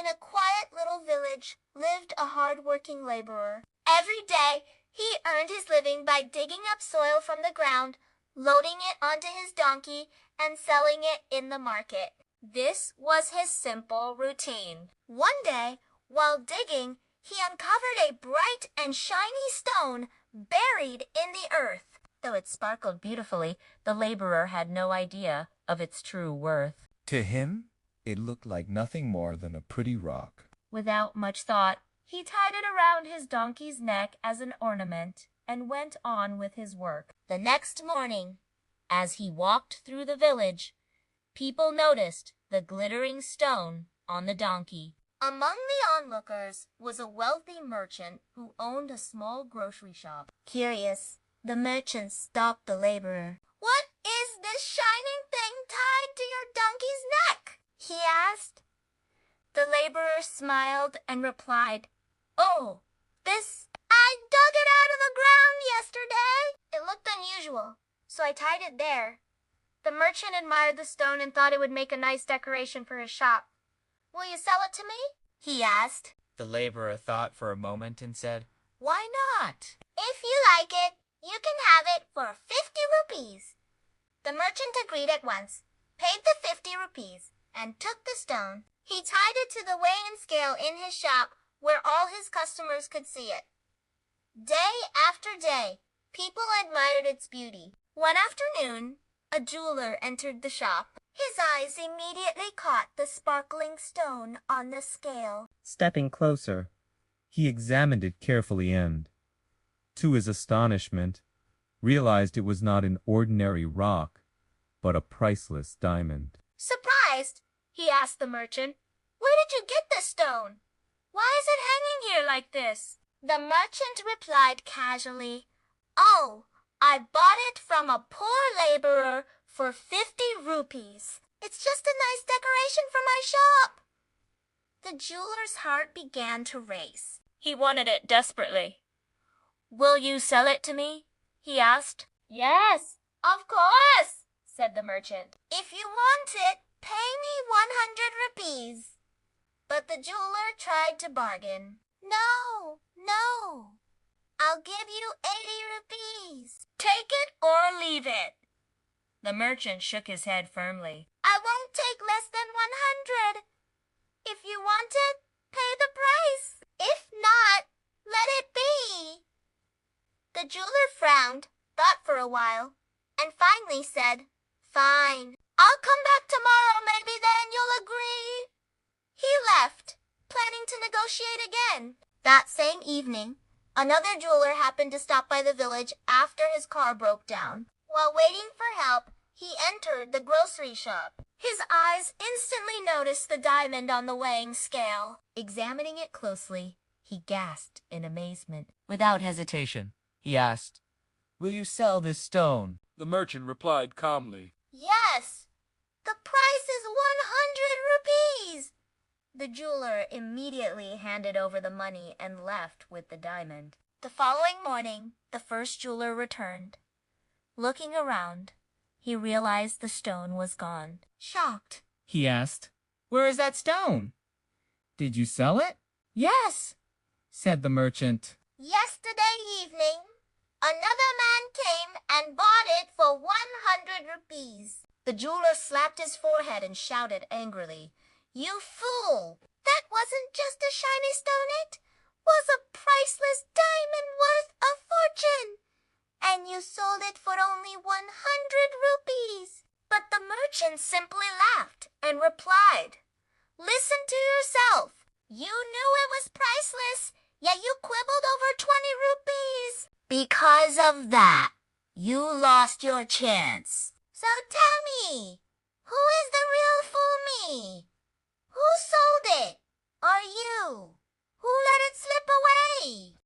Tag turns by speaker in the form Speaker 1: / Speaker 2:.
Speaker 1: in a quiet little village, lived a hard-working laborer. Every day, he earned his living by digging up soil from the ground, loading it onto his donkey, and selling it in the market. This was his simple routine. One day, while digging, he uncovered a bright and shiny stone buried in the earth. Though it sparkled beautifully, the laborer had no idea of its true worth.
Speaker 2: To him, it looked like nothing more than a pretty rock.
Speaker 1: Without much thought, he tied it around his donkey's neck as an ornament and went on with his work. The next morning, as he walked through the village, people noticed the glittering stone on the donkey. Among the onlookers was a wealthy merchant who owned a small grocery shop. Curious, the merchant stopped the laborer. "What is this shining thing tied to your donkey's neck?" he asked. The laborer smiled and replied, "Oh, I dug it out of the ground yesterday. It looked unusual, so I tied it there." The merchant admired the stone and thought it would make a nice decoration for his shop. "Will you sell it to me?" he asked.
Speaker 2: The laborer thought for a moment and said,
Speaker 1: "Why not? If you like it, you can have it for 50 rupees. The merchant agreed at once, paid the 50 rupees, and took the stone. He tied it to the weighing scale in his shop where all his customers could see it. Day after day, people admired its beauty. One afternoon, a jeweler entered the shop. His eyes immediately caught the sparkling stone on the scale.
Speaker 3: Stepping closer, he examined it carefully and, to his astonishment, realized it was not an ordinary rock, but a priceless diamond.
Speaker 1: Surprised, he asked the merchant, "Where did you get this stone? Why is it hanging here like this?" The merchant replied casually, "Oh, I bought it from a poor laborer for 50 rupees. It's just a nice decoration for my shop." The jeweler's heart began to race. He wanted it desperately. "Will you sell it to me?" he asked. "Yes, of course," said the merchant. "If you want it, pay me 100 rupees. But the jeweler tried to bargain. "No, I'll give you 80 rupees. Take it or leave it." The merchant shook his head firmly. "I won't take less than 100. If you want it, pay the price. If not, let it be." The jeweler frowned, thought for a while, and finally said, "Fine. I'll come back tomorrow. Maybe then you'll agree." He left, planning to negotiate again. That same evening, another jeweler happened to stop by the village after his car broke down. While waiting for help, he entered the grocery shop. His eyes instantly noticed the diamond on the weighing scale. Examining it closely, he gasped in amazement.
Speaker 2: Without hesitation, he asked, "Will you sell this stone?"
Speaker 4: The merchant replied calmly,
Speaker 1: "Yes, the price is 100 rupees." The jeweler immediately handed over the money and left with the diamond. The following morning, the first jeweler returned. Looking around, he realized the stone was gone. Shocked,
Speaker 3: He asked, "Where is that stone? Did you sell it?" "Yes," said the merchant.
Speaker 1: "Yesterday evening, another man came and bought it for 100 rupees. The jeweler slapped his forehead and shouted angrily, "You fool! That wasn't just a shiny stone, it was a priceless diamond worth a fortune, and you sold it for only 100 rupees. But the merchant simply laughed and replied, "Listen to yourself. You knew it was priceless, yet you quibbled over 20 rupees. Because of that, you lost your chance. So tell me,